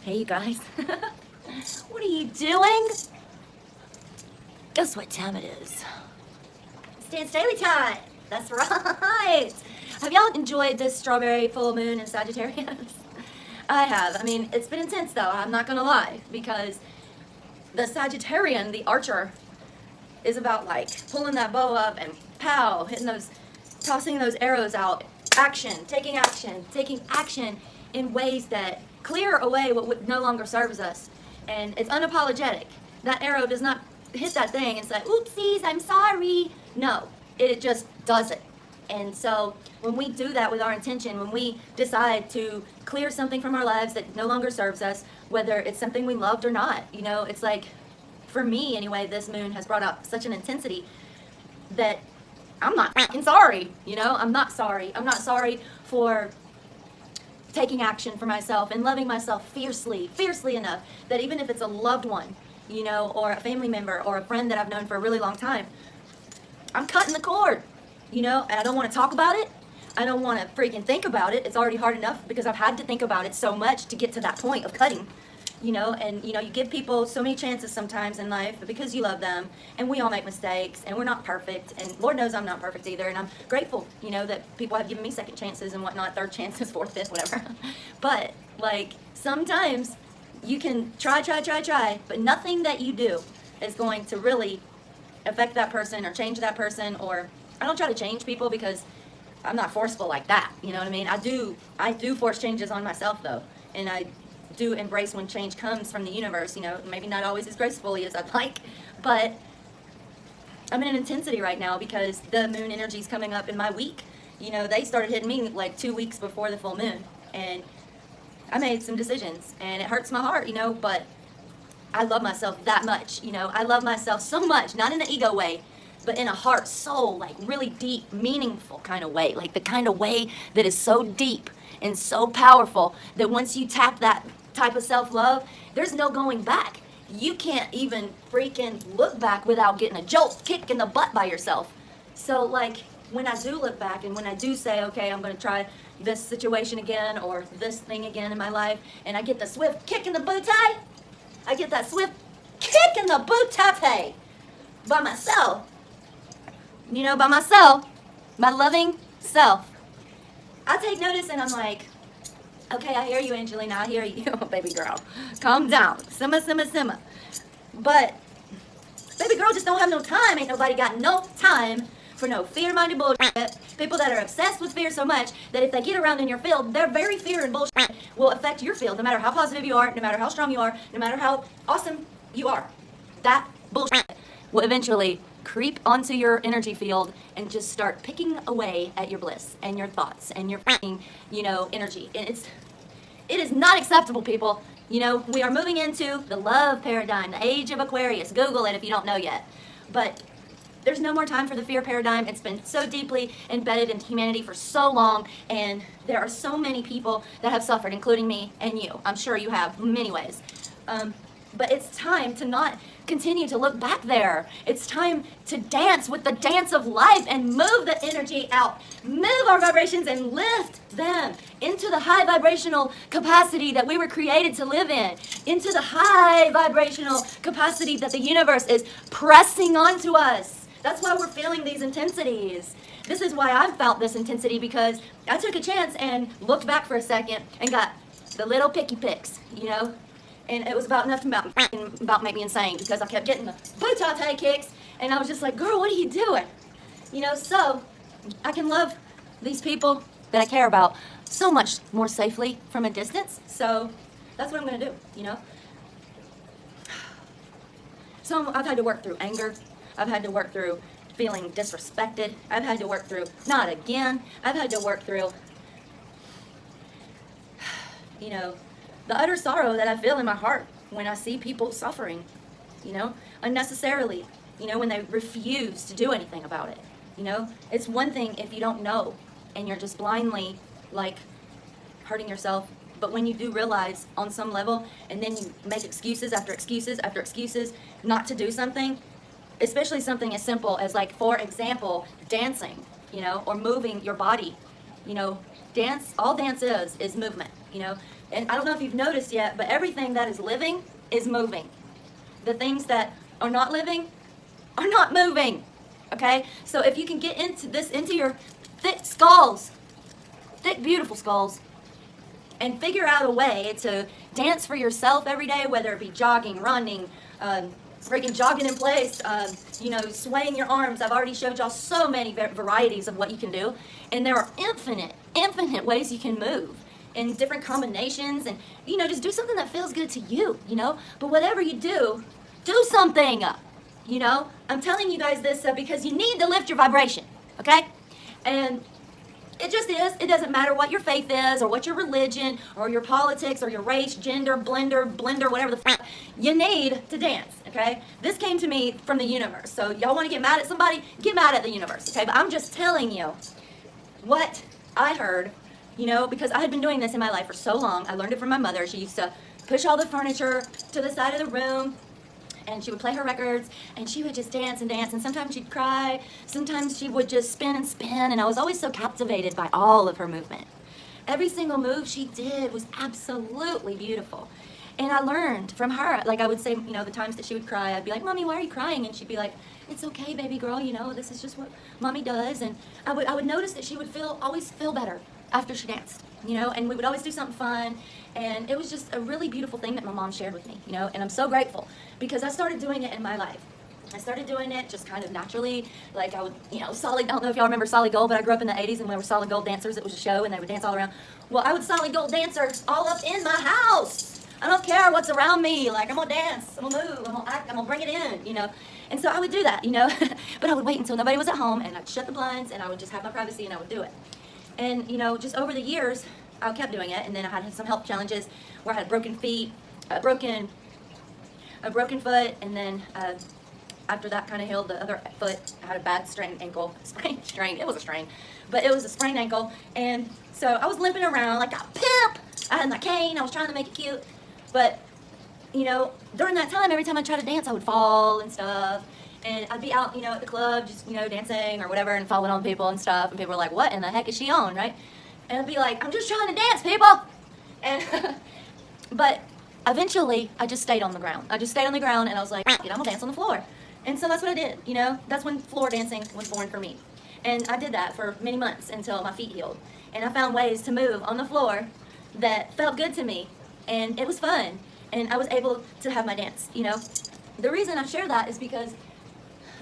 Hey, you guys. What are you doing? Guess what time it is? It's Dance Daily time. That's right. Have y'all enjoyed this strawberry full moon in Sagittarius? I have. I mean, it's been intense though, I'm not gonna lie, because the Sagittarian, the archer, is about like pulling that bow up and pow, hitting those, tossing those arrows out. Taking action in ways that clear away what no longer serves us. And it's unapologetic. That arrow does not hit that thing and say, oopsies, I'm sorry. No, it just does it. And so when we do that with our intention, when we decide to clear something from our lives that no longer serves us, whether it's something we loved or not, you know, it's like, for me anyway, this moon has brought out such an intensity that I'm not fucking sorry, you know? I'm not sorry. I'm not sorry for taking action for myself and loving myself fiercely enough that even if it's a loved one, you know, or a family member or a friend that I've known for a really long time, I'm cutting the cord, you know, and I don't want to talk about it. I don't want to freaking think about it. It's already hard enough because I've had to think about it so much to get to that point of cutting. You know, and you know, you give people so many chances sometimes in life because you love them, and we all make mistakes, and we're not perfect, and Lord knows I'm not perfect either, and I'm grateful, you know, that people have given me second chances and whatnot, third chances, fourth, fifth, whatever. But like sometimes you can try, but nothing that you do is going to really affect that person or change that person. Or I don't try to change people because I'm not forceful like that. You know what I mean? I do force changes on myself though, and I do embrace when change comes from the universe, you know, maybe not always as gracefully as I'd like, but I'm in an intensity right now because the moon energy is coming up in my week. You know, they started hitting me like 2 weeks before the full moon, and I made some decisions, and it hurts my heart, you know, but I love myself that much, you know. I love myself so much, not in the ego way, but in a heart, soul, like really deep, meaningful kind of way, like the kind of way that is so deep and so powerful that once you tap that type of self-love, there's no going back. You can't even freaking look back without getting a jolt kick in the butt by yourself. So like when I do look back and when I do say, okay, I'm going to try this situation again or this thing again in my life, and I get the swift kick in the booty, I get that swift kick in the booty by myself, you know, by myself, my loving self. I take notice and I'm like, okay, I hear you, Angelina. I hear you, baby girl. Calm down. Simmer. But, baby girl just don't have no time. Ain't nobody got no time for no fear-minded bullshit. People that are obsessed with fear so much that if they get around in your field, their very fear and bullshit will affect your field, no matter how positive you are, no matter how strong you are, no matter how awesome you are. That bullshit will eventually creep onto your energy field and just start picking away at your bliss and your thoughts and your you know, energy. And it is not acceptable, people. You know, we are moving into the love paradigm, the age of Aquarius. Google it if you don't know yet. But there's no more time for the fear paradigm. It's been so deeply embedded in humanity for so long, and there are so many people that have suffered, including me and you. I'm sure you have, in many ways. But it's time to not continue to look back there. It's time to dance with the dance of life and move the energy out. Move our vibrations and lift them into the high vibrational capacity that we were created to live in. Into the high vibrational capacity that the universe is pressing onto us. That's why we're feeling these intensities. This is why I've felt this intensity, because I took a chance and looked back for a second and got the little picky picks, you know? And it was about enough to about make me insane, because I kept getting the booty kicks, and I was just like, girl, what are you doing? You know, so I can love these people that I care about so much more safely from a distance. So that's what I'm going to do, you know. So I've had to work through anger. I've had to work through feeling disrespected. I've had to work through not again. I've had to work through, you know, the utter sorrow that I feel in my heart when I see people suffering, you know, unnecessarily, you know, when they refuse to do anything about it. You know, it's one thing if you don't know and you're just blindly like hurting yourself. But when you do realize on some level, and then you make excuses after excuses after excuses not to do something, especially something as simple as, like, for example, dancing, you know, or moving your body You know, all dance is movement, you know. And I don't know if you've noticed yet, but everything that is living is moving. The things that are not living are not moving, okay? So if you can get into your thick skulls, thick, beautiful skulls, and figure out a way to dance for yourself every day, whether it be jogging, running, freaking jogging in place, you know, swaying your arms. I've already showed y'all so many varieties of what you can do, and there are infinite ways you can move in different combinations, and, you know, just do something that feels good to you, you know. But whatever you do something, you know. I'm telling you guys this because you need to lift your vibration, okay? And it just is. It doesn't matter what your faith is or what your religion or your politics or your race, gender, blender, whatever the f***. You need to dance, okay? This came to me from the universe. So y'all want to get mad at somebody? Get mad at the universe, okay? But I'm just telling you what I heard, you know, because I had been doing this in my life for so long. I learned it from my mother. She used to push all the furniture to the side of the room, and she would play her records, and she would just dance and dance, and sometimes she'd cry, sometimes she would just spin and spin, and I was always so captivated by all of her movement. Every single move she did was absolutely beautiful. And I learned from her, like I would say, you know, the times that she would cry, I'd be like, Mommy, why are you crying? And she'd be like, it's okay, baby girl, you know, this is just what Mommy does. And I would notice that she would always feel better after she danced, you know, and we would always do something fun. And it was just a really beautiful thing that my mom shared with me, you know, and I'm so grateful because I started doing it in my life. I started doing it just kind of naturally, like I would, you know, I don't know if y'all remember Solid Gold, but I grew up in the 80s and we were Solid Gold dancers. It was a show and they would dance all around. Well, I would Solid Gold dancers all up in my house. I don't care what's around me. Like, I'm going to dance, I'm going to move, I'm going to act, I'm going to bring it in, you know. And so I would do that, you know, but I would wait until nobody was at home and I'd shut the blinds and I would just have my privacy and I would do it. And, you know, just over the years, I kept doing it, and then I had some health challenges where I had broken feet, a broken foot, and then after that kind of healed, the other foot, I had a bad sprained ankle, it was a strain, but it was a sprained ankle, and so I was limping around like a pimp. I had my cane, I was trying to make it cute, but, you know, during that time, every time I tried to dance, I would fall and stuff, and I'd be out, you know, at the club, just, you know, dancing or whatever, and falling on people and stuff, and people were like, what in the heck is she on, right? And I'd be like, I'm just trying to dance, people. And but eventually, I just stayed on the ground. I just stayed on the ground, and I was like, I'm gonna dance on the floor. And so that's what I did. You know, that's when floor dancing was born for me. And I did that for many months until my feet healed. And I found ways to move on the floor that felt good to me, and it was fun. And I was able to have my dance. You know, the reason I share that is because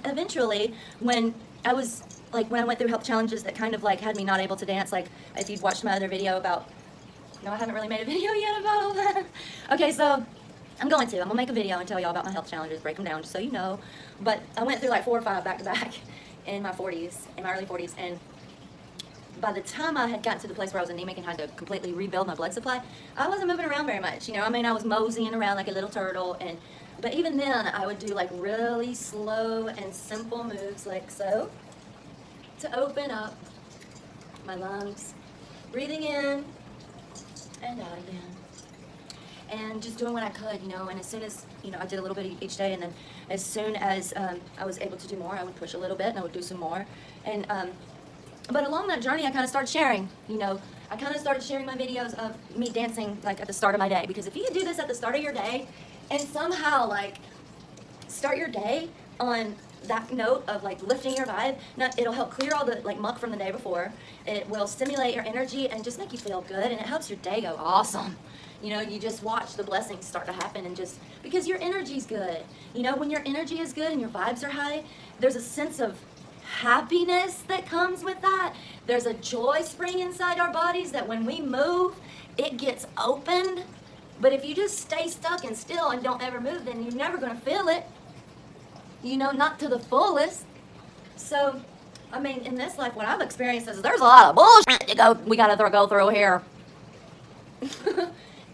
eventually, when I went through health challenges that kind of like had me not able to dance, like if you've watched my other video about, no, I haven't really made a video yet about all that. Okay, so I'm gonna make a video and tell y'all about my health challenges, break them down just so you know. But I went through like 4 or 5 back to back in my early 40s, and by the time I had gotten to the place where I was anemic and had to completely rebuild my blood supply, I wasn't moving around very much, you know. I mean, I was moseying around like a little turtle, but even then I would do like really slow and simple moves like so, to open up my lungs, breathing in and out again, and just doing what I could, you know. And as soon as, you know, I did a little bit each day, and then as soon as I was able to do more, I would push a little bit and I would do some more. And but along that journey, I kind of started sharing, you know, I kind of started sharing my videos of me dancing like at the start of my day, because if you can do this at the start of your day and somehow like start your day on that note of like lifting your vibe, it'll help clear all the like muck from the day before. It will stimulate your energy and just make you feel good, and it helps your day go awesome. You know, you just watch the blessings start to happen, and just because your energy's good. You know, when your energy is good and your vibes are high, there's a sense of happiness that comes with that. There's a joy spring inside our bodies that when we move, it gets opened. But if you just stay stuck and still and don't ever move, then you're never going to feel it. You know, not to the fullest. So, I mean, in this life, what I've experienced is there's a lot of bullshit we gotta go through here.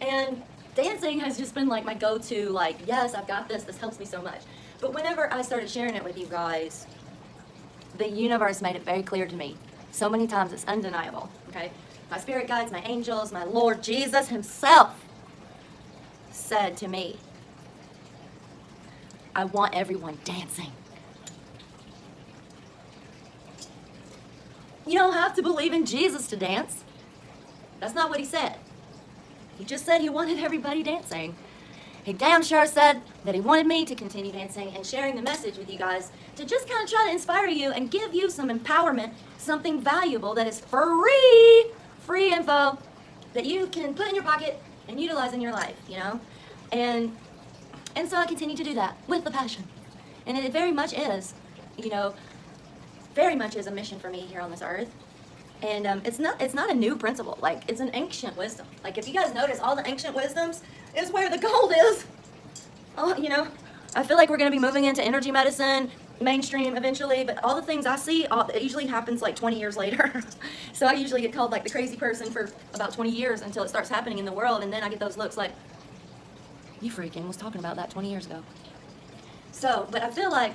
And dancing has just been like my go-to, like, yes, I've got this helps me so much. But whenever I started sharing it with you guys, the universe made it very clear to me. So many times, it's undeniable, okay? My spirit guides, my angels, my Lord Jesus himself said to me, I want everyone dancing. You don't have to believe in Jesus to dance. That's not what he said. He just said he wanted everybody dancing. He damn sure said that he wanted me to continue dancing and sharing the message with you guys to just kind of try to inspire you and give you some empowerment, something valuable that is free info that you can put in your pocket and utilize in your life, you know? And so I continue to do that with the passion. And it very much is, you know, very much is a mission for me here on this earth. And it's not a new principle. Like, it's an ancient wisdom. Like, if you guys notice, all the ancient wisdoms is where the gold is. Oh, you know, I feel like we're going to be moving into energy medicine, mainstream eventually, but all the things I see, it usually happens like 20 years later. So I usually get called like the crazy person for about 20 years until it starts happening in the world, and then I get those looks like, you freaking was talking about that 20 years ago. So, but I feel like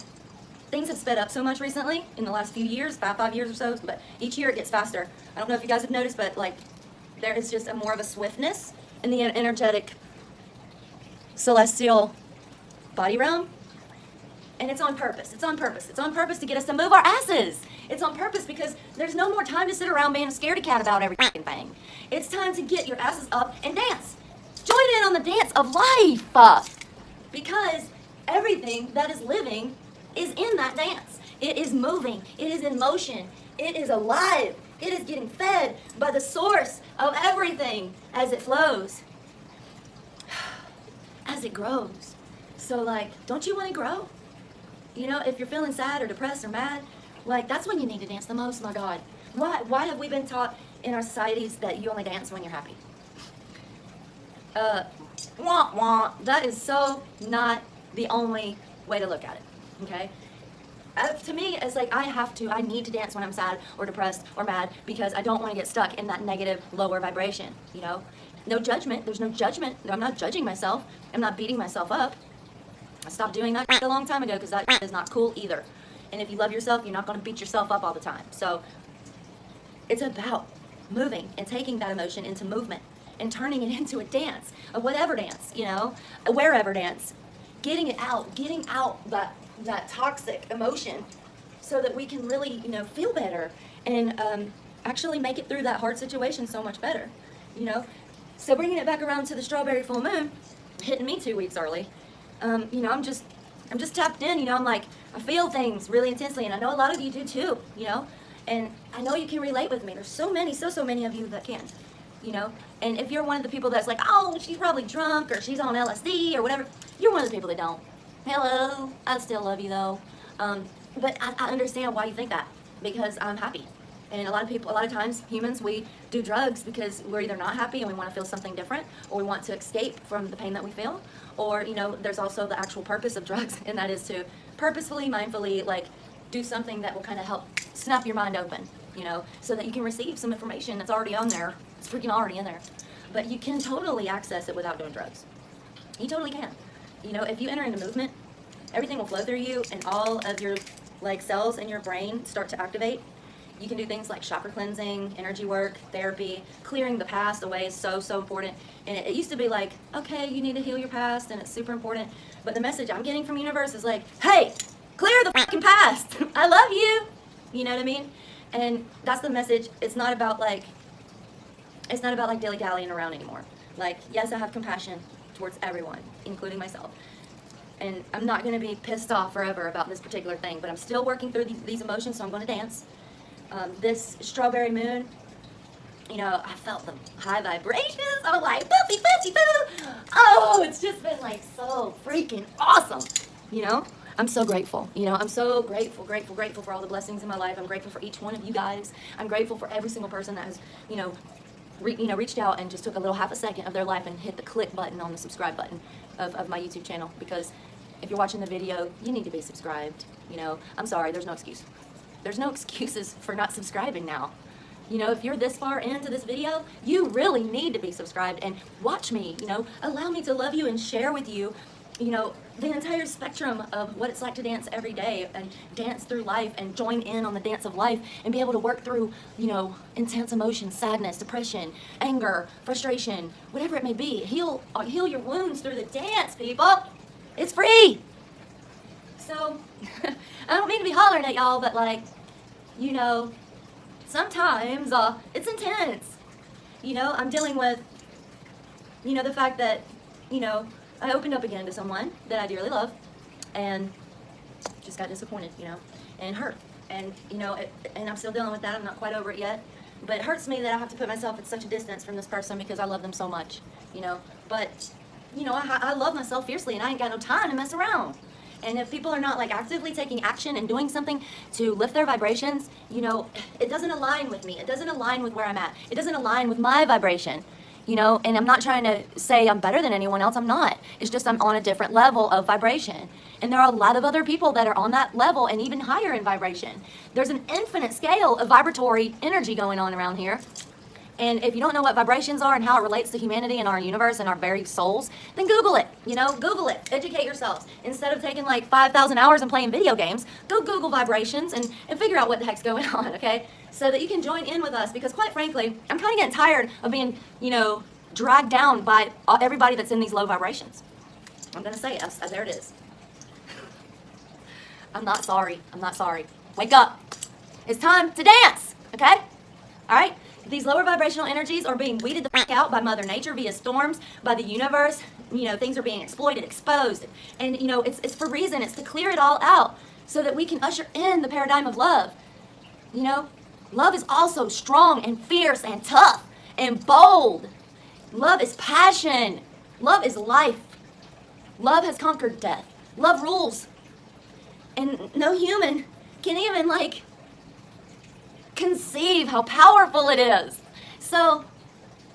things have sped up so much recently in the last few years, 5 years or so, but each year it gets faster. I don't know if you guys have noticed, but like there is just more of a swiftness in the energetic celestial body realm. And it's on purpose. It's on purpose. It's on purpose to get us to move our asses. It's on purpose because there's no more time to sit around being a scaredy cat about every thing. It's time to get your asses up and dance. Join in on the dance of life. Because everything that is living is in that dance. It is moving. It is in motion. It is alive. It is getting fed by the source of everything as it flows, as it grows. So like, don't you want to grow? You know, if you're feeling sad or depressed or mad, like that's when you need to dance the most, my God. Why have we been taught in our societies that you only dance when you're happy? Wah, wah. That is so not the only way to look at it, okay? To me, it's like I need to dance when I'm sad or depressed or mad because I don't want to get stuck in that negative, lower vibration, you know? No judgment. There's no judgment. I'm not judging myself. I'm not beating myself up. I stopped doing that a long time ago because that is not cool either. And if you love yourself, you're not going to beat yourself up all the time. So it's about moving and taking that emotion into movement and turning it into a dance, a whatever dance, you know, a wherever dance, getting out that toxic emotion so that we can really, you know, feel better and actually make it through that hard situation so much better, you know. So bringing it back around to the strawberry full moon, hitting me 2 weeks early. You know, I'm just tapped in, you know, I'm like, I feel things really intensely, and I know a lot of you do too, you know, and I know you can relate with me. There's so many of you that can, you know, and if you're one of the people that's like, oh, she's probably drunk, or she's on LSD, or whatever, you're one of the people that don't. Hello, I still love you though, but I understand why you think that, because I'm happy. And a lot of times, humans, we do drugs because we're either not happy and we want to feel something different, or we want to escape from the pain that we feel, or, you know, there's also the actual purpose of drugs, and that is to purposefully, mindfully, like, do something that will kind of help snap your mind open, you know, so that you can receive some information that's already on there. It's freaking already in there. But you can totally access it without doing drugs. You totally can. You know, if you enter into movement, everything will flow through you, and all of your, like, cells in your brain start to activate. You can do things like chakra cleansing, energy work, therapy. Clearing the past away is so important. And it used to be like, okay, you need to heal your past, and it's super important. But the message I'm getting from universe is like, hey, clear the fucking past. I love you. You know what I mean? And that's the message. It's not about like dilly-dallying around anymore. Like, yes, I have compassion towards everyone, including myself. And I'm not going to be pissed off forever about this particular thing, but I'm still working through these emotions, so I'm going to dance. This strawberry moon, you know, I felt the high vibrations. I was like, boopy, boopy, boo. Oh, it's just been like so freaking awesome. You know, I'm so grateful. You know, I'm so grateful for all the blessings in my life. I'm grateful for each one of you guys. I'm grateful for every single person that has, you know, reached out and just took a little half a second of their life and hit the click button on the subscribe button of my YouTube channel. Because if you're watching the video, you need to be subscribed. You know, I'm sorry, there's no excuse. There's no excuses for not subscribing now. You know, if you're this far into this video, you really need to be subscribed and watch me, you know, allow me to love you and share with you, you know, the entire spectrum of what it's like to dance every day and dance through life and join in on the dance of life and be able to work through, you know, intense emotions, sadness, depression, anger, frustration, whatever it may be. Heal your wounds through the dance, people. It's free. So, I don't mean to be hollering at y'all, but like, you know, sometimes it's intense. I'm dealing with, the fact that, I opened up again to someone that I dearly love and just got disappointed, and hurt. And, and I'm still dealing with that. I'm not quite over it yet. But it hurts me that I have to put myself at such a distance from this person because I love them so much, But, I love myself fiercely and I ain't got no time to mess around. And if people are not like actively taking action and doing something to lift their vibrations, it doesn't align with me. It doesn't align with where I'm at. It doesn't align with my vibration, and I'm not trying to say I'm better than anyone else. I'm not. It's just I'm on a different level of vibration. And there are a lot of other people that are on that level and even higher in vibration. There's an infinite scale of vibratory energy going on around here. And if you don't know what vibrations are and how it relates to humanity and our universe and our very souls, then Google it, Google it, educate yourselves. Instead of taking like 5,000 hours and playing video games, go Google vibrations and figure out what the heck's going on, okay? So that you can join in with us because quite frankly, I'm kind of getting tired of being, dragged down by everybody that's in these low vibrations. I'm going to say it, there it is. I'm not sorry. Wake up. It's time to dance, okay? All right? These lower vibrational energies are being weeded the fuck out by Mother Nature via storms, by the universe. Things are being exploited, exposed. And, it's for reason. It's to clear it all out so that we can usher in the paradigm of love. Love is also strong and fierce and tough and bold. Love is passion. Love is life. Love has conquered death. Love rules. And no human can even, conceive how powerful it is. So,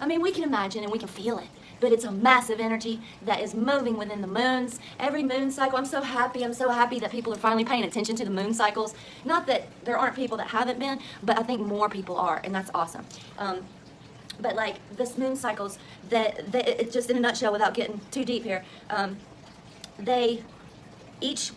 we can imagine and we can feel it, but it's a massive energy that is moving within the moons. Every moon cycle, I'm so happy that people are finally paying attention to the moon cycles. Not that there aren't people that haven't been, but I think more people are, and that's awesome. But this moon cycles, it just in a nutshell, without getting too deep here, each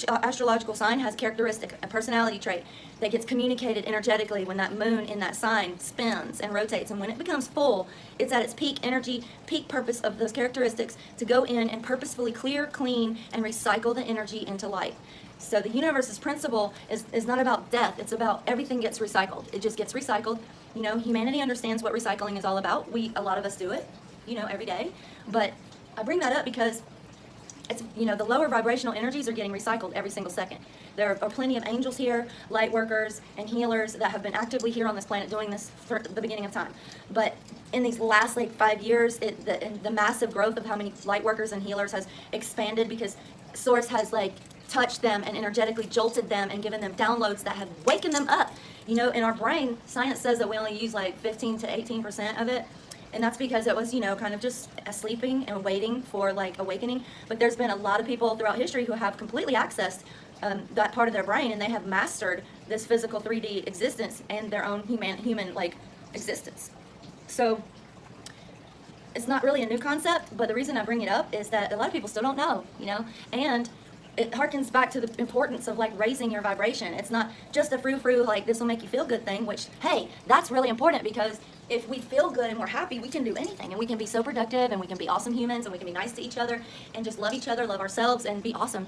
astrological sign has a personality trait that gets communicated energetically when that moon in that sign spins and rotates. And when it becomes full, it's at its peak energy, peak purpose of those characteristics to go in and purposefully clear, clean, and recycle the energy into light. So the universe's principle is not about death. It's about everything gets recycled. It just gets recycled. Humanity understands what recycling is all about. A lot of us do it, every day. But I bring that up because it's, the lower vibrational energies are getting recycled every single second. There are plenty of angels here, light workers, and healers that have been actively here on this planet doing this for the beginning of time. But in these last 5 years, the massive growth of how many light workers and healers has expanded because Source has touched them and energetically jolted them and given them downloads that have wakened them up. In our brain, science says that we only use 15 to 18% of it. And that's because it was, kind of just sleeping and waiting for awakening. But there's been a lot of people throughout history who have completely accessed that part of their brain, and they have mastered this physical 3D existence and their own human existence. So it's not really a new concept, but the reason I bring it up is that a lot of people still don't know, and it harkens back to the importance of raising your vibration. It's not just a frou-frou this will make you feel good thing, which, hey, that's really important because if we feel good and we're happy, we can do anything and we can be so productive and we can be awesome humans and we can be nice to each other and just love each other, love ourselves, and be awesome,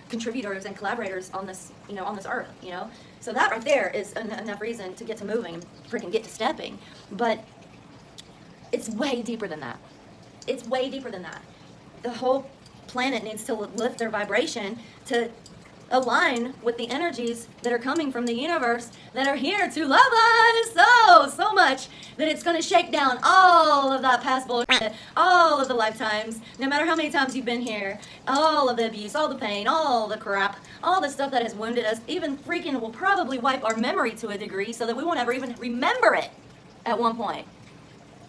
contributors and collaborators on this, on this earth, So that right there is enough reason to get to moving and freaking get to stepping. But it's way deeper than that. It's way deeper than that. The whole planet needs to lift their vibration to align with the energies that are coming from the universe that are here to love us so much that it's going to shake down all of that past bullshit, all of the lifetimes, no matter how many times you've been here, all of the abuse, all the pain, all the crap, all the stuff that has wounded us, even freaking will probably wipe our memory to a degree so that we won't ever even remember it at one point.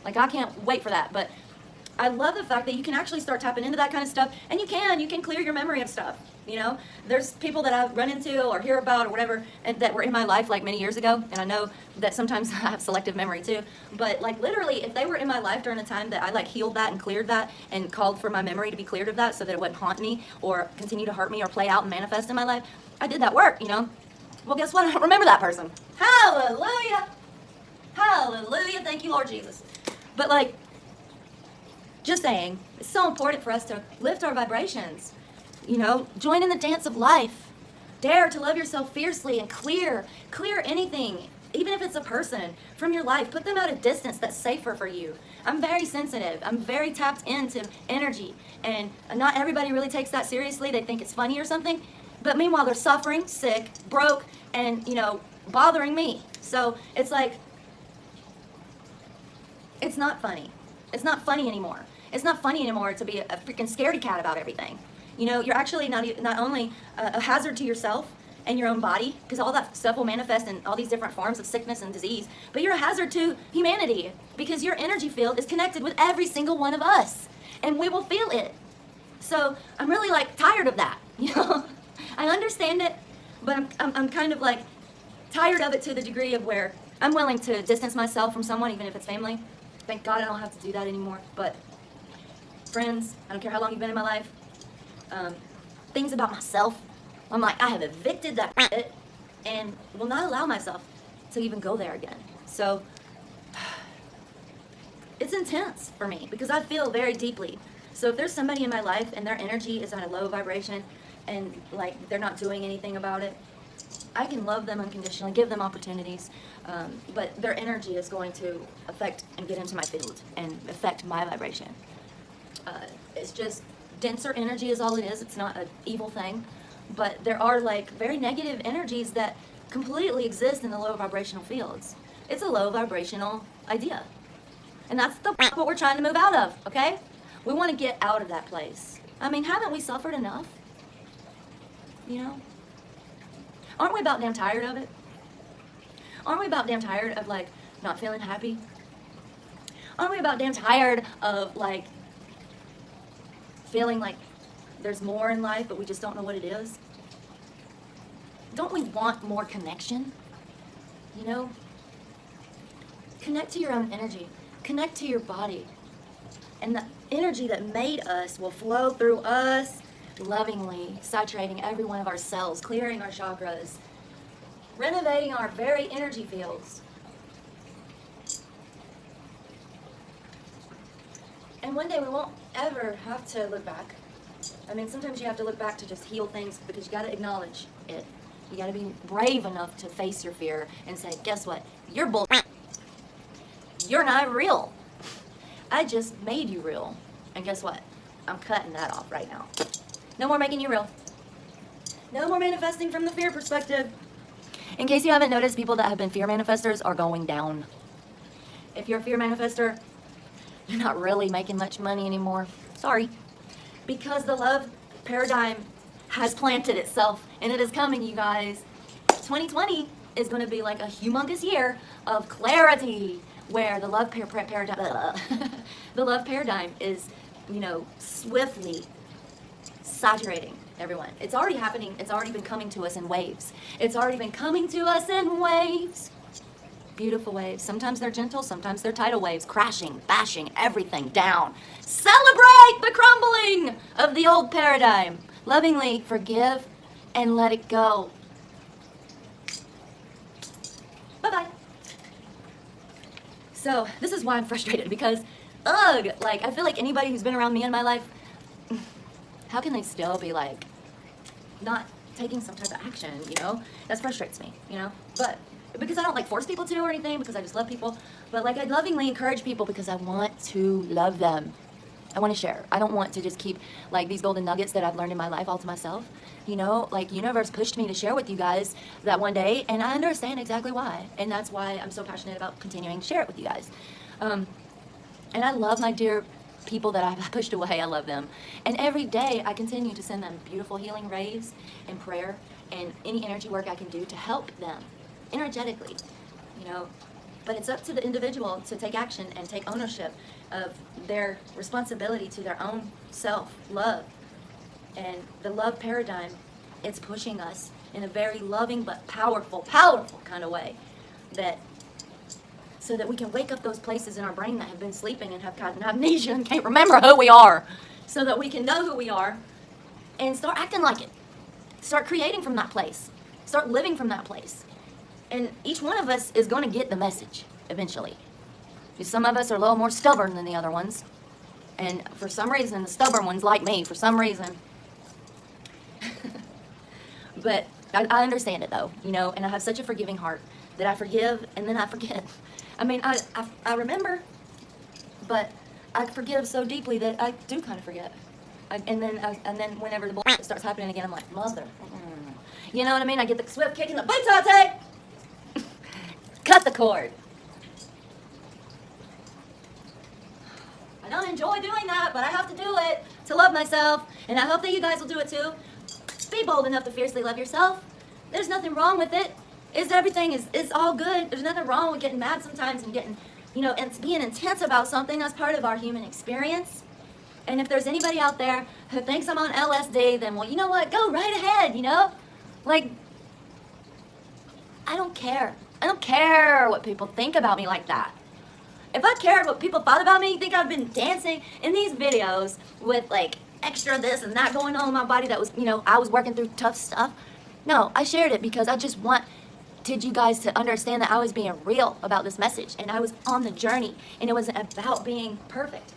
I can't wait for that, but I love the fact that you can actually start tapping into that kind of stuff, and you can clear your memory of stuff. There's people that I've run into or hear about or whatever and that were in my life many years ago, and I know that sometimes I have selective memory too, but literally if they were in my life during a time that I healed that and cleared that and called for my memory to be cleared of that so that it wouldn't haunt me or continue to hurt me or play out and manifest in my life, I did that work, Well, guess what? I don't remember that person. Hallelujah! Hallelujah! Thank you, Lord Jesus. But just saying, it's so important for us to lift our vibrations. Join in the dance of life. Dare to love yourself fiercely and clear anything even if it's a person from your life, put them at a distance that's safer for you. I'm very sensitive. I'm very tapped into energy. And not everybody really takes that seriously. They think it's funny or something. But meanwhile, they're suffering, sick, broke, and, bothering me. So it's like, it's not funny. It's not funny anymore. It's not funny anymore to be a freaking scaredy cat about everything. You're actually not only a hazard to yourself and your own body, because all that stuff will manifest in all these different forms of sickness and disease, but you're a hazard to humanity because your energy field is connected with every single one of us, and we will feel it. So I'm really tired of that. I understand it, but I'm kind of tired of it to the degree of where I'm willing to distance myself from someone, even if it's family. Thank God I don't have to do that anymore. But friends, I don't care how long you've been in my life. Things about myself, I have evicted that shit and will not allow myself to even go there again. So it's intense for me because I feel very deeply. So if there's somebody in my life and their energy is on a low vibration and they're not doing anything about it, I can love them unconditionally, give them opportunities, but their energy is going to affect and get into my field and affect my vibration. It's just denser energy is all it is. It's not an evil thing, but there are very negative energies that completely exist in the low vibrational fields. It's a low vibrational idea, and that's what we're trying to move out of. Okay, we want to get out of that place. Haven't we suffered enough? Aren't we about damn tired of it? Aren't we about damn tired of not feeling happy? Aren't we about damn tired of feeling like there's more in life, but we just don't know what it is? Don't we want more connection? Connect to your own energy. Connect to your body. And the energy that made us will flow through us lovingly, saturating every one of our cells, clearing our chakras, renovating our very energy fields. And one day we won't ever have to look back. Sometimes you have to look back to just heal things because you got to acknowledge it. You got to be brave enough to face your fear and say, guess what? You're bull. You're not real. I just made you real. And guess what? I'm cutting that off right now. No more making you real. No more manifesting from the fear perspective. In case you haven't noticed, people that have been fear manifestors are going down. If you're a fear manifester, you're not really making much money anymore. Sorry. Because the love paradigm has planted itself, and it is coming, you guys. 2020 is going to be a humongous year of clarity, where the love paradigm, the love paradigm is, swiftly saturating everyone. It's already happening. It's already been coming to us in waves. It's already been coming to us in waves. Beautiful waves. Sometimes they're gentle, sometimes they're tidal waves, crashing, bashing everything down. Celebrate the crumbling of the old paradigm. Lovingly forgive and let it go. Bye-bye. So this is why I'm frustrated, because I feel like anybody who's been around me in my life, how can they still be not taking some type of action, That frustrates me, But because I don't force people to or anything, because I just love people. But I lovingly encourage people because I want to love them. I want to share. I don't want to just keep these golden nuggets that I've learned in my life all to myself. Universe pushed me to share with you guys that one day, and I understand exactly why. And that's why I'm so passionate about continuing to share it with you guys. And I love my dear people that I've pushed away. I love them. And every day I continue to send them beautiful healing rays and prayer and any energy work I can do to help them energetically, But it's up to the individual to take action and take ownership of their responsibility to their own self-love. And the love paradigm, it's pushing us in a very loving but powerful kind of way, so that we can wake up those places in our brain that have been sleeping and have gotten amnesia and can't remember who we are, so that we can know who we are and start acting like it. Start creating from that place. Start living from that place. And each one of us is going to get the message eventually. Some of us are a little more stubborn than the other ones. And for some reason, the stubborn ones like me, for some reason. But I understand it though, and I have such a forgiving heart that I forgive and then I forget. I mean, I remember, but I forgive so deeply that I do kind of forget. And then whenever the bullshit starts happening again, I'm like, mother. You know what I mean? I get the swift kick in the buttocks. Cut the cord. I don't enjoy doing that, but I have to do it to love myself, and I hope that you guys will do it too. Be bold enough to fiercely love yourself. There's nothing wrong with it. Everything is all good. There's nothing wrong with getting mad sometimes and getting, and being intense about something. That's part of our human experience. And if there's anybody out there who thinks I'm on LSD, then, well, you know what? Go right ahead, Like, I don't care. I don't care what people think about me like that. If I cared what people thought about me, you think I've been dancing in these videos with, like, extra this and that going on in my body that was, I was working through tough stuff? No, I shared it because I just wanted you guys to understand that I was being real about this message, and I was on the journey, and it wasn't about being perfect.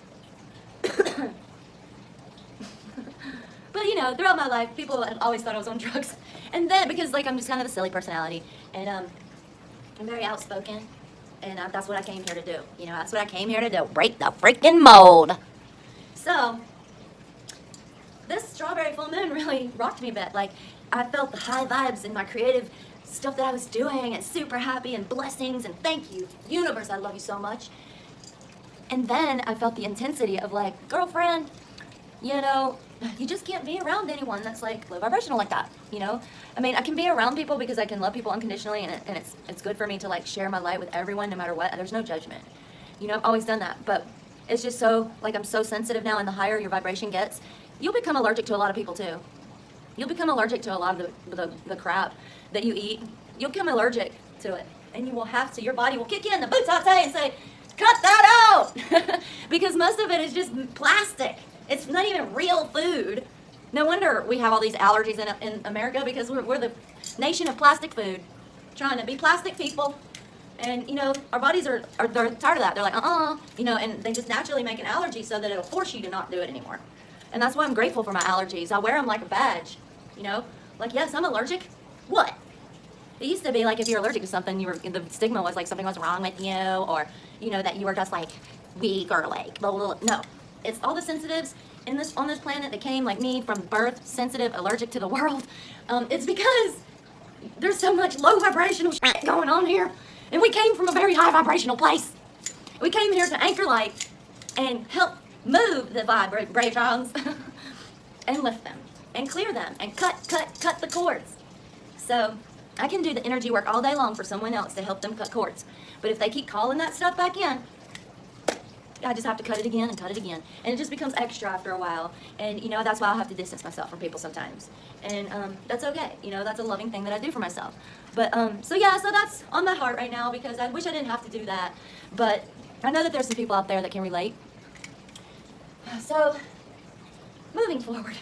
But, throughout my life, people have always thought I was on drugs. And then, because, I'm just kind of a silly personality, and I'm very outspoken, and that's what I came here to do. That's what I came here to do, break the freaking mold. So, this strawberry full moon really rocked me a bit. I felt the high vibes in my creative stuff that I was doing, and super happy, and blessings, and thank you, universe, I love you so much. And then I felt the intensity of, girlfriend, you just can't be around anyone that's low vibrational like that. I mean, I can be around people because I can love people unconditionally, and it's good for me to share my light with everyone no matter what. There's no judgment. I've always done that, but it's just so I'm so sensitive now, and the higher your vibration gets, you'll become allergic to a lot of people too. You'll become allergic to a lot of the crap that you eat. You'll become allergic to it, and you will have to. Your body will kick in the buttocks and say, cut that out, because most of it is just plastic. It's not even real food. No wonder we have all these allergies in America, because we're the nation of plastic food, trying to be plastic people. And, our bodies they're tired of that. They're like, and they just naturally make an allergy so that it'll force you to not do it anymore. And that's why I'm grateful for my allergies. I wear them like a badge, yes, I'm allergic. What? It used to be if you're allergic to something, the stigma was something was wrong with you, or, that you were just weak or blah, blah, blah. No. It's all the sensitives on this planet that came like me from birth, sensitive, allergic to the world. It's because there's so much low vibrational shit going on here, and we came from a very high vibrational place. We came here to anchor light and help move the vibrations and lift them and clear them and cut the cords. So I can do the energy work all day long for someone else to help them cut cords. But if they keep calling that stuff back in, I just have to cut it again and cut it again. And it just becomes extra after a while. And, that's why I have to distance myself from people sometimes. And that's okay. That's a loving thing that I do for myself. But, so that's on my heart right now, because I wish I didn't have to do that. But I know that there's some people out there that can relate. So, moving forward.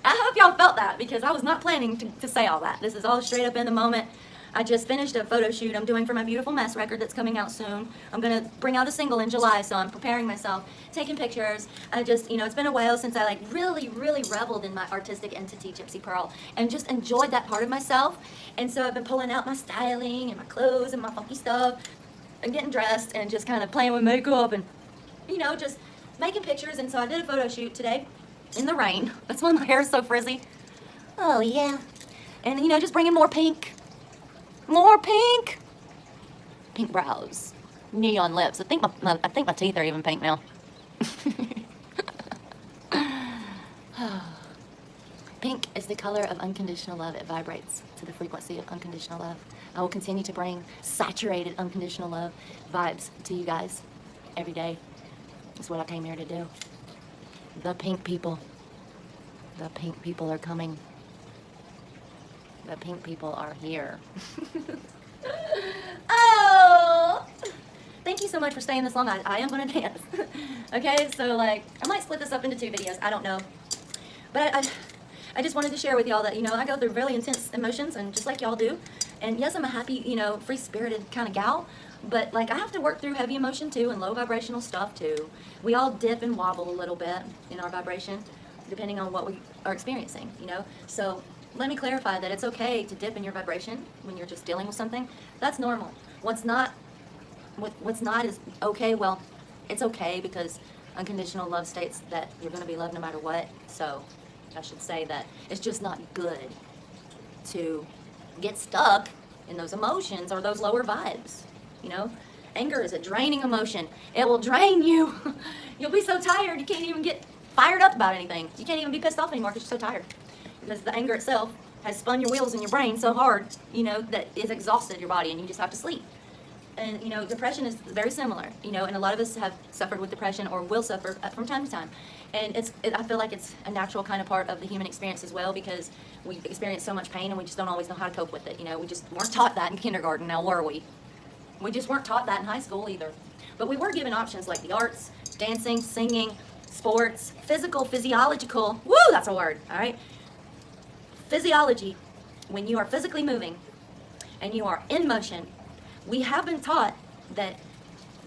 I hope y'all felt that, because I was not planning to say all that. This is all straight up in the moment. I just finished a photo shoot I'm doing for my Beautiful Mess record that's coming out soon. I'm going to bring out a single in July, so I'm preparing myself, taking pictures. I just, it's been a while since I really, really reveled in my artistic entity, Gypsy Pearl, and just enjoyed that part of myself. And so I've been pulling out my styling and my clothes and my funky stuff and getting dressed and just kind of playing with makeup and, just making pictures. And so I did a photo shoot today in the rain. That's why my hair is so frizzy. Oh, yeah. And, just bringing more pink. More pink. Pink brows. Neon lips. I think my teeth are even pink now. Pink is the color of unconditional love. It vibrates to the frequency of unconditional love. I will continue to bring saturated unconditional love vibes to you guys every day. That's what I came here to do. The pink people. The pink people are coming. The pink people are here. Oh! Thank you so much for staying this long. I am going to dance. Okay, so I might split this up into 2 videos. I don't know. But I just wanted to share with y'all that, I go through really intense emotions, and just like y'all do. And yes, I'm a happy, free-spirited kind of gal. But, I have to work through heavy emotion, too, and low vibrational stuff, too. We all dip and wobble a little bit in our vibration, depending on what we are experiencing, So let me clarify that it's okay to dip in your vibration when you're just dealing with something. That's normal. What's not is okay. Well, it's okay because unconditional love states that you're going to be loved no matter what. So I should say that it's just not good to get stuck in those emotions or those lower vibes. You know, anger is a draining emotion. It will drain you. You'll be so tired you can't even get fired up about anything. You can't even be pissed off anymore because you're so tired. Because the anger itself has spun your wheels in your brain so hard, you know, that it's exhausted your body and you just have to sleep. And, you know, depression is very similar, you know, and a lot of us have suffered with depression or will suffer from time to time. And I feel like it's a natural kind of part of the human experience as well, because we experience so much pain and we just don't always know how to cope with it. You know, we just weren't taught that in kindergarten, now were we? We just weren't taught that in high school either. But we were given options like the arts, dancing, singing, sports, physiological, woo, that's a word, all right? Physiology, when you are physically moving and you are in motion, we have been taught that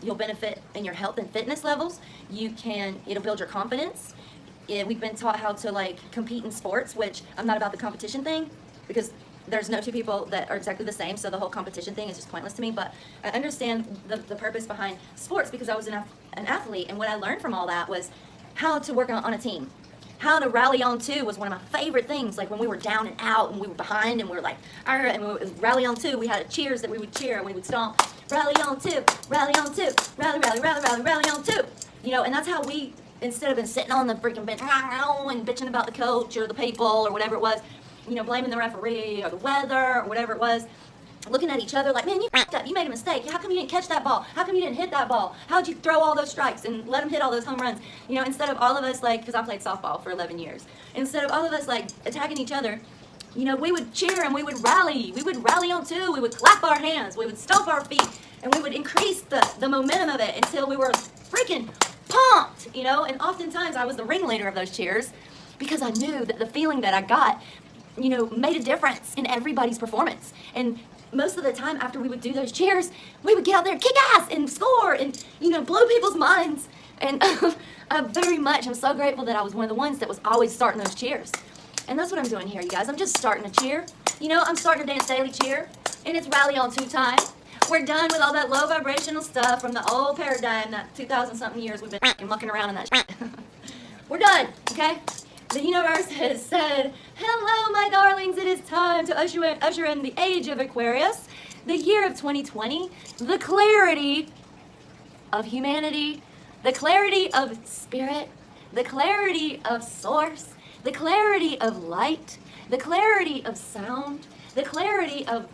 you'll benefit in your health and fitness levels. It'll build your confidence. We've been taught how to like compete in sports, which I'm not about the competition thing because there's no two people that are exactly the same. So the whole competition thing is just pointless to me. But I understand the purpose behind sports because I was an athlete. And what I learned from all that was how to work on a team. How to rally on two was one of my favorite things. Like when we were down and out and we were behind and we were like, and we would rally on two. We had cheers that we would cheer and we would stomp. Rally on two, rally on two, rally, rally, rally, rally, rally on two. You know, and that's how we, instead of been sitting on the freaking bench and bitching about the coach or the people or whatever it was, you know, blaming the referee or the weather or whatever it was, looking at each other like, man, you f***ed up. You made a mistake. How come you didn't catch that ball? How come you didn't hit that ball? How'd you throw all those strikes and let them hit all those home runs? You know, instead of all of us like, because I played softball for 11 years, instead of all of us like attacking each other, you know, we would cheer and we would rally. We would rally on two. We would clap our hands. We would stomp our feet. And we would increase the momentum of it until we were freaking pumped, you know. And oftentimes I was the ringleader of those cheers because I knew that the feeling that I got, you know, made a difference in everybody's performance. And most of the time after we would do those cheers, we would get out there and kick ass and score and, you know, blow people's minds. And I'm so grateful that I was one of the ones that was always starting those cheers. And that's what I'm doing here, you guys. I'm just starting a cheer. You know, I'm starting a Dance Daily cheer, and it's rally on two time. We're done with all that low vibrational stuff from the old paradigm, that 2,000-something years we've been mucking around in that shit. We're done, okay? The universe has said, hello, my darlings, it is time to usher in the age of Aquarius, the year of 2020, the clarity of humanity, the clarity of spirit, the clarity of source, the clarity of light, the clarity of sound, the clarity of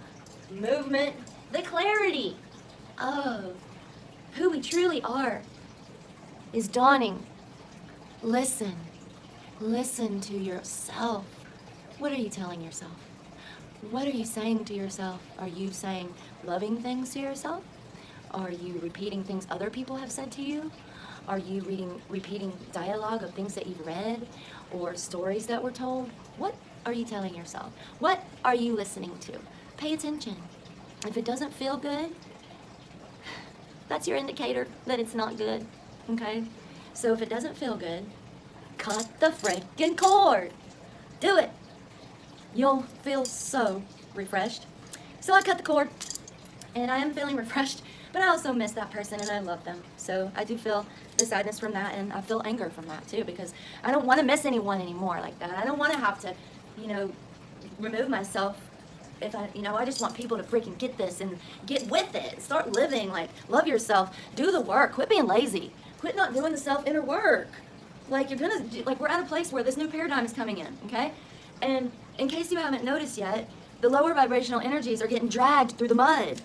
movement, the clarity of who we truly are is dawning. Listen to yourself. What are you telling yourself? What are you saying to yourself? Are you saying loving things to yourself? Are you repeating things other people have said to you? Are you repeating dialogue of things that you've read or stories that were told? What are you telling yourself? What are you listening to? Pay attention. If it doesn't feel good, that's your indicator that it's not good, okay? So if it doesn't feel good, cut the freaking cord. Do it. You'll feel so refreshed. So I cut the cord, and I am feeling refreshed, but I also miss that person, and I love them. So I do feel the sadness from that, and I feel anger from that, too, because I don't want to miss anyone anymore like that. I don't want to have to, you know, remove myself. If I just want people to freaking get this and get with it. Start living, like, love yourself. Do the work. Quit being lazy. Quit not doing the self-inner work. Like, we're at a place where this new paradigm is coming in, okay? And in case you haven't noticed yet, the lower vibrational energies are getting dragged through the mud.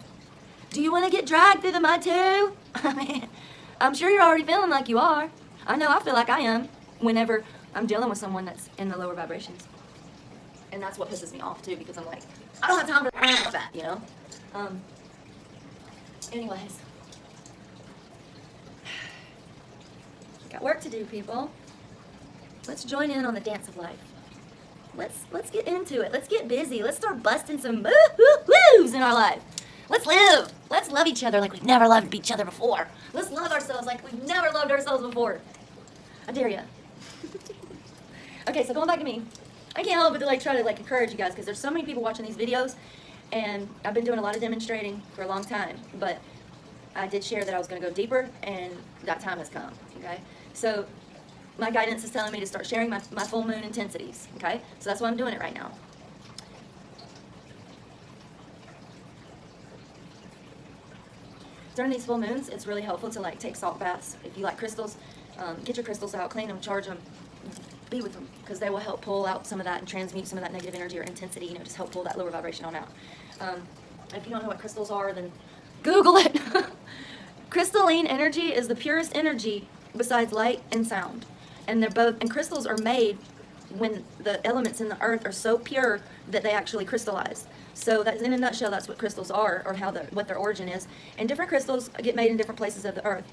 Do you want to get dragged through the mud too? I mean, I'm sure you're already feeling like you are. I know I feel like I am whenever I'm dealing with someone that's in the lower vibrations. And that's what pisses me off too, because I'm like, I don't have time for that, you know? Anyways. Got work to do, people. Let's join in on the dance of life. Let's get into it. Let's get busy. Let's start busting some moves in our life. Let's live. Let's love each other like we've never loved each other before. Let's love ourselves like we've never loved ourselves before. I dare ya. Okay, so going back to me. I can't help but to like try to like encourage you guys, because there's so many people watching these videos, and I've been doing a lot of demonstrating for a long time, but I did share that I was going to go deeper, and that time has come, okay? So my guidance is telling me to start sharing my full moon intensities, okay? So that's why I'm doing it right now. During these full moons, it's really helpful to like take salt baths. If you like crystals, get your crystals out, clean them, charge them, be with them, because they will help pull out some of that and transmute some of that negative energy or intensity, you know, just help pull that lower vibration on out. If you don't know what crystals are, then Google it. Crystalline energy is the purest energy besides light and sound. And they're both, and crystals are made when the elements in the earth are so pure that they actually crystallize. So that's, in a nutshell, that's what crystals are, or what their origin is. And different crystals get made in different places of the earth.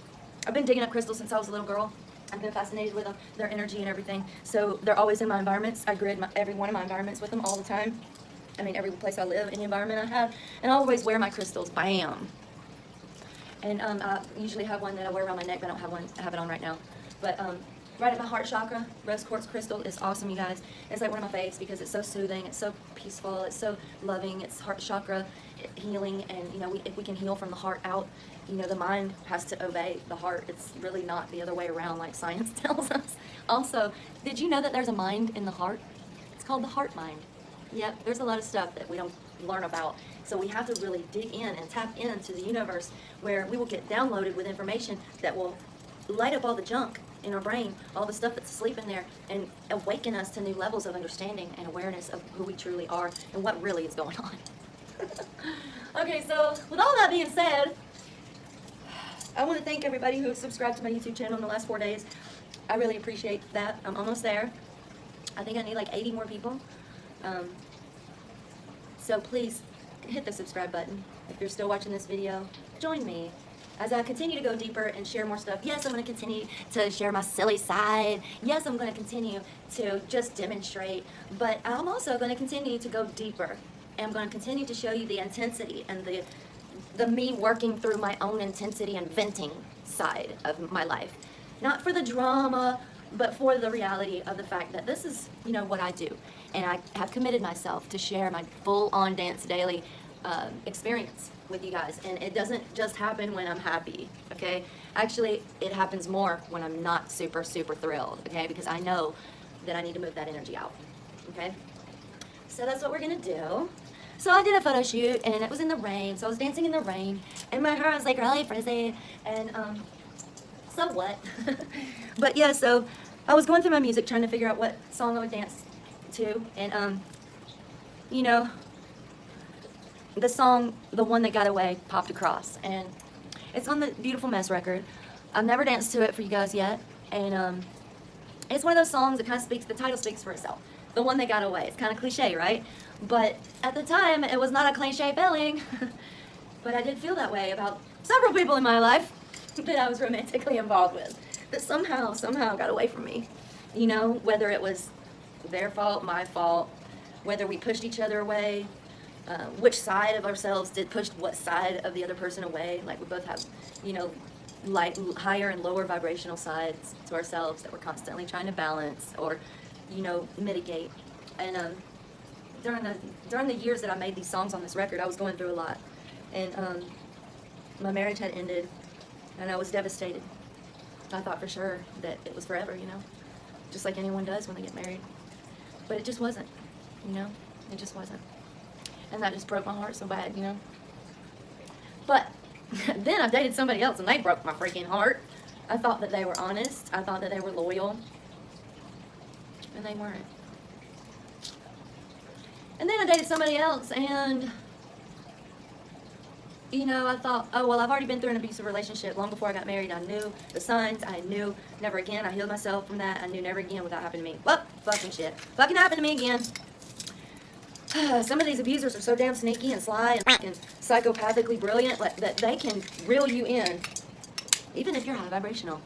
I've been digging up crystals since I was a little girl. I've been fascinated with them, their energy and everything. So they're always in my environments. I grid every one of my environments with them all the time. I mean, every place I live, any environment I have. And I always wear my crystals. Bam! And I usually have one that I wear around my neck, but I don't have one. I have it on right now. But right at my heart chakra, rose quartz crystal is awesome, you guys. It's like one of my faves because it's so soothing, it's so peaceful, it's so loving, it's heart chakra healing, and you know, if we can heal from the heart out, you know, the mind has to obey the heart. It's really not the other way around like science tells us. Also, did you know that there's a mind in the heart? It's called the heart mind. Yep, there's a lot of stuff that we don't learn about. So we have to really dig in and tap into the universe, where we will get downloaded with information that will light up all the junk in our brain, all the stuff that's asleep in there, and awaken us to new levels of understanding and awareness of who we truly are and what really is going on. Okay, so with all that being said, I want to thank everybody who has subscribed to my YouTube channel in the last 4 days. I really appreciate that. I'm almost there. I think I need like 80 more people. So please hit the subscribe button. If you're still watching this video, join me as I continue to go deeper and share more stuff. Yes, I'm going to continue to share my silly side. Yes, I'm going to continue to just demonstrate, but I'm also going to continue to go deeper. And I'm going to continue to show you the intensity and the me working through my own intensity and venting side of my life. Not for the drama, but for the reality of the fact that this is, you know, what I do. And I have committed myself to share my full-on Dance Daily experience with you guys. And it doesn't just happen when I'm happy, okay? Actually, it happens more when I'm not super, super thrilled, okay? Because I know that I need to move that energy out, okay? So that's what we're gonna do. So I did a photo shoot, and it was in the rain, so I was dancing in the rain, and my hair was like really frizzy, and so what? But yeah, so I was going through my music trying to figure out what song I would dance to, and you know, the song The One That Got Away popped across, and it's on the Beautiful Mess record. I've never danced to it for you guys yet, and it's one of those songs that kind of speaks, the title speaks for itself. The One That Got Away. It's kind of cliche, right? But at the time, it was not a cliche feeling. But I did feel that way about several people in my life that I was romantically involved with, that somehow got away from me. You know, whether it was their fault, my fault, whether we pushed each other away, which side of ourselves did push what side of the other person away. Like, we both have, you know, higher and lower vibrational sides to ourselves that we're constantly trying to balance or, you know, mitigate. And during the years that I made these songs on this record, I was going through a lot. And my marriage had ended, and I was devastated. I thought for sure that it was forever, you know, just like anyone does when they get married. But it just wasn't, you know, it just wasn't. And that just broke my heart so bad, you know. But then I dated somebody else, and they broke my freaking heart. I thought that they were honest. I thought that they were loyal. And they weren't. And then I dated somebody else, and, you know, I thought, oh, well, I've already been through an abusive relationship. Long before I got married, I knew the signs. I knew never again. I healed myself from that. I knew never again would that happen to me. Well, fucking shit. Fucking happened to me again. Some of these abusers are so damn sneaky and sly and psychopathically brilliant that they can reel you in, even if you're high vibrational.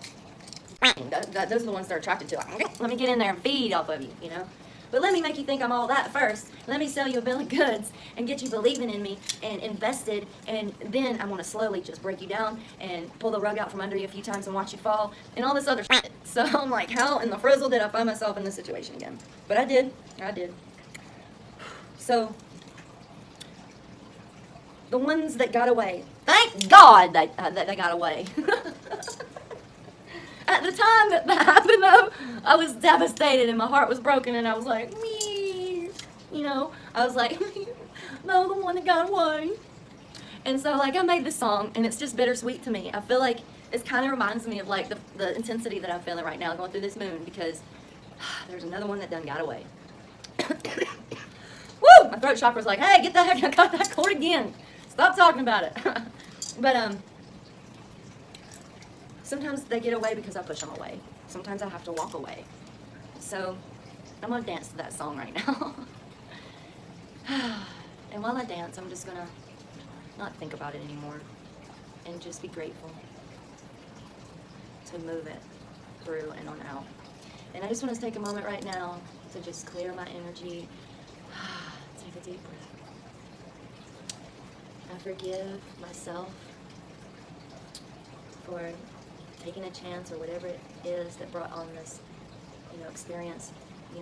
Those are the ones that are attracted to it. Let me get in there and feed off of you, you know. But let me make you think I'm all that first. Let me sell you a bill of goods and get you believing in me and invested, and then I want to slowly just break you down and pull the rug out from under you a few times and watch you fall and all this other shit. So I'm like, how in the frizzle did I find myself in this situation again? But I did. I did. So, the ones that got away, thank God that they got away. At the time that happened, though, I was devastated and my heart was broken, and I was like, me, I was like, no, the one that got away. And so, like, I made this song, and it's just bittersweet to me. I feel like it kind of reminds me of, like, the intensity that I'm feeling right now going through this moon, because there's another one that done got away. Woo! My throat chakra's like, hey, get the heck out of that cord again. Stop talking about it. But, sometimes they get away because I push them away. Sometimes I have to walk away. So, I'm going to dance to that song right now. And while I dance, I'm just going to not think about it anymore and just be grateful to move it through and on out. And I just want to take a moment right now to just clear my energy. Take a deep breath. I forgive myself for taking a chance or whatever it is that brought on this, experience.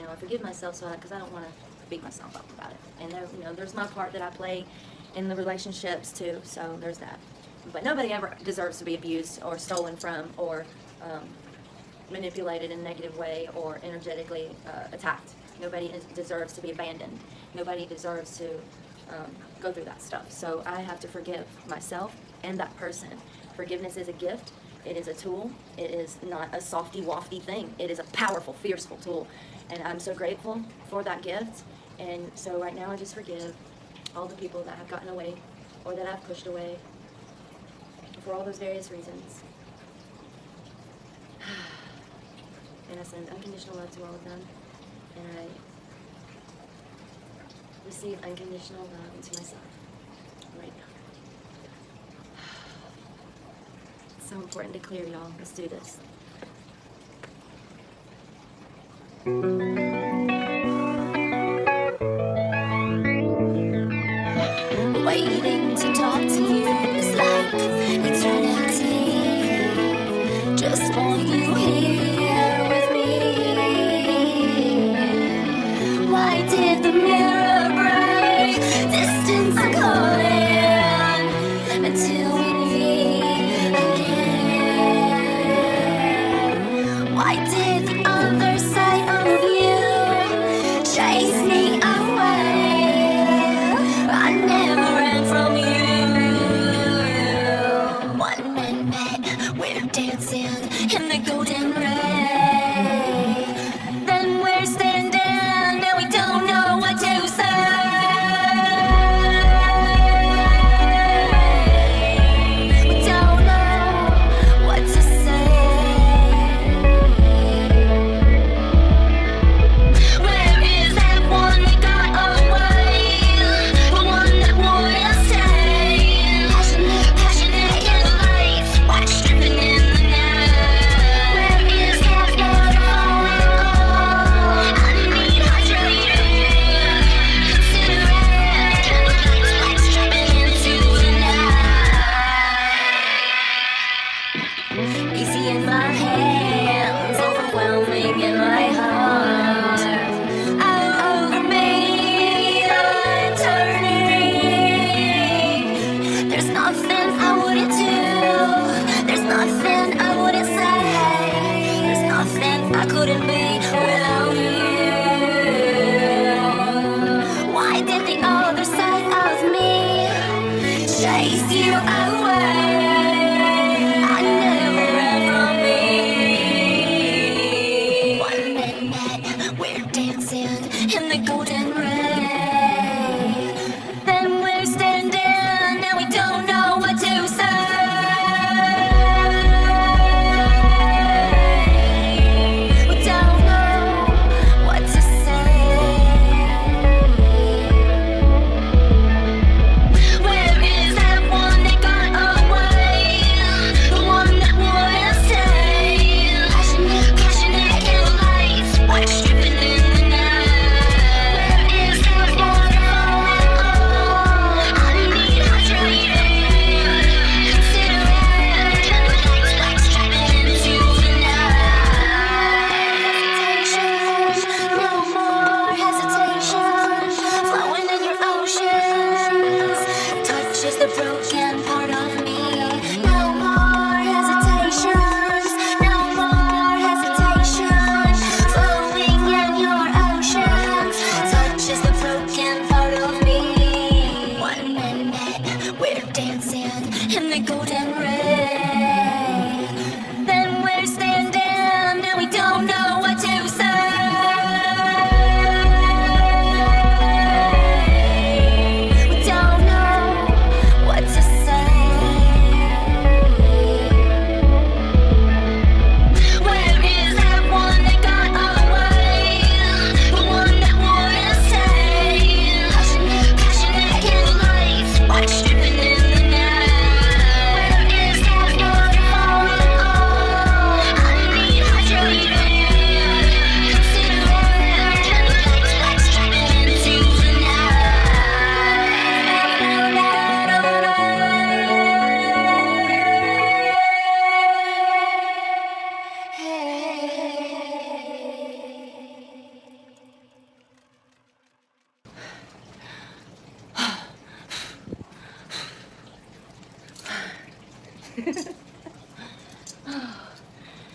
I forgive myself because I don't want to beat myself up about it. And there's my part that I play in the relationships too. So there's that. But nobody ever deserves to be abused or stolen from or manipulated in a negative way or energetically attacked. Nobody deserves to be abandoned. Nobody deserves to go through that stuff. So I have to forgive myself and that person. Forgiveness is a gift. It is a tool. It is not a softy-wafty thing. It is a powerful, fearful tool. And I'm so grateful for that gift. And so right now I just forgive all the people that have gotten away or that I've pushed away for all those various reasons. And I send unconditional love to all of them. And I receive unconditional love into myself right now. It's so important to clear, y'all. Let's do this. Waiting to talk to you is like eternity. Just want you here with me. Why did the mirror break? Distance I'm calling until we meet again. Why did the other side of you chase me away? I never ran from you. One minute we're dancing in the golden ray. Then we're standing and we don't know what to say. We don't know what to say. Where is that one we got away? The one that would stay. Passionate in the lights, watch dripping in the night. Where is that waterfall? I need hydrated. Consider it. Candlelight lights dripping into the night. Easy in my hands, overwhelming in my heart. Over me, I'm turning. There's nothing I wouldn't do. There's nothing I wouldn't say. There's nothing I couldn't be without you. Why did the other side of me chase you away? I never ran from me. 1 minute we're dancing in the golden ray. Then we're standing and we don't know what to say. We don't know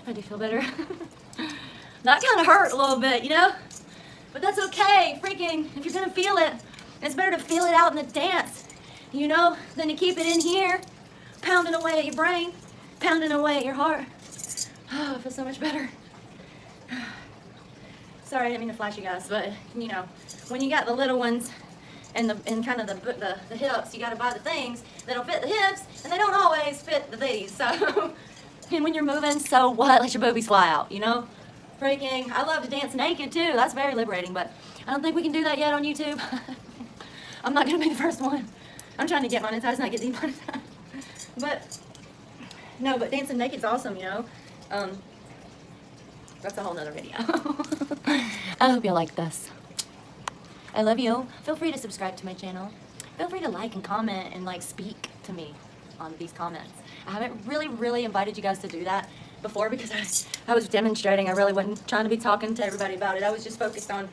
I do feel better. That kind of hurt a little bit, you know? But that's okay. Freaking, if you're gonna feel it, it's better to feel it out in the dance, you know, than to keep it in here, pounding away at your brain, pounding away at your heart. Oh, it feels so much better. Sorry, I didn't mean to flash you guys, but you know, when you got the little ones and kind of the hips, you got to buy the things that'll fit the hips, and they don't always fit the these. So, and when you're moving, so what? Let your boobies fly out, you know? Freaking, I love to dance naked too. That's very liberating, but I don't think we can do that yet on YouTube. I'm not gonna be the first one. I'm trying to get monetized, not get demonetized. But no, but dancing naked's awesome, you know. That's a whole nother video. I hope you like this. I love you. Feel free to subscribe to my channel. Feel free to like and comment and like speak to me on these comments. I haven't really invited you guys to do that before because I was demonstrating. I really wasn't trying to be talking to everybody about it. I was just focused on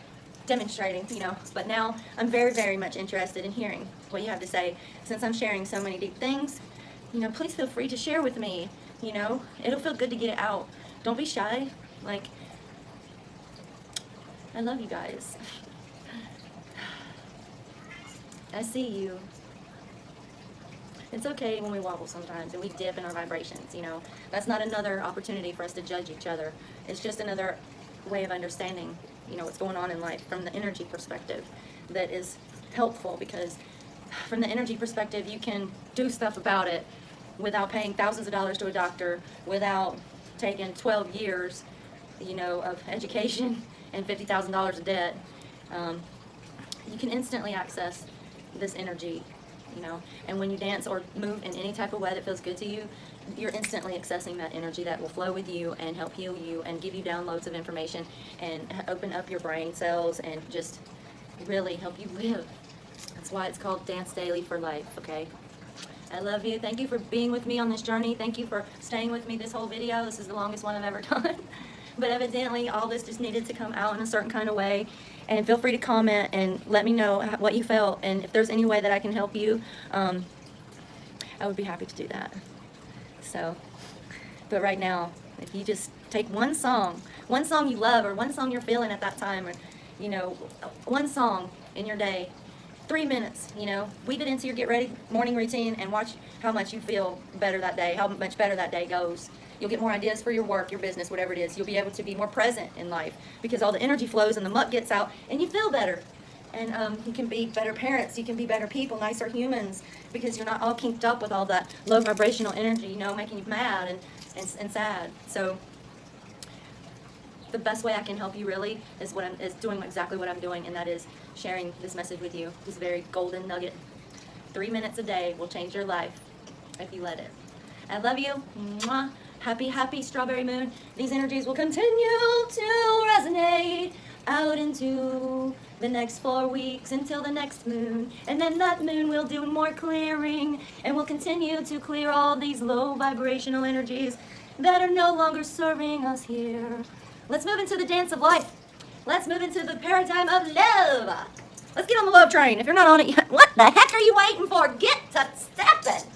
demonstrating, you know. But now I'm very much interested in hearing what you have to say. Since I'm sharing so many deep things, you know, please feel free to share with me. You know, it'll feel good to get it out. Don't be shy. Like, I love you guys. I see you. It's okay when we wobble sometimes and we dip in our vibrations, you know. That's not another opportunity for us to judge each other. It's just another way of understanding, you know, what's going on in life from the energy perspective that is helpful, because from the energy perspective, you can do stuff about it without paying thousands of dollars to a doctor, without taking 12 years, you know, of education and $50,000 of debt. You can instantly access this energy, you know, and when you dance or move in any type of way that feels good to you, you're instantly accessing that energy that will flow with you and help heal you and give you downloads of information and open up your brain cells and just really help you live. That's why it's called Dance Daily for Life, okay? I love you. Thank you for being with me on this journey. Thank you for staying with me this whole video. This is the longest one I've ever done. But evidently, all this just needed to come out in a certain kind of way. And feel free to comment and let me know what you felt. And if there's any way that I can help you, I would be happy to do that. So, but right now, if you just take one song you love, or one song you're feeling at that time, or, you know, one song in your day, 3 minutes, you know, weave it into your get ready morning routine and watch how much you feel better that day, how much better that day goes. You'll get more ideas for your work, your business, whatever it is. You'll be able to be more present in life because all the energy flows and the muck gets out and you feel better. And you can be better parents, you can be better people, nicer humans, because you're not all kinked up with all that low vibrational energy, you know, making you mad and sad. So the best way I can help you really is doing exactly what I'm doing, and that is sharing this message with you, this very golden nugget. 3 minutes a day will change your life if you let it. I love you. Mwah. Happy strawberry moon. These energies will continue to resonate out into the next 4 weeks until the next moon, and then that moon will do more clearing, and we'll continue to clear all these low vibrational energies that are no longer serving us here. Let's move into the dance of life. Let's move into the paradigm of love. Let's get on the love train. If you're not on it yet, what the heck are you waiting for? Get to stepping.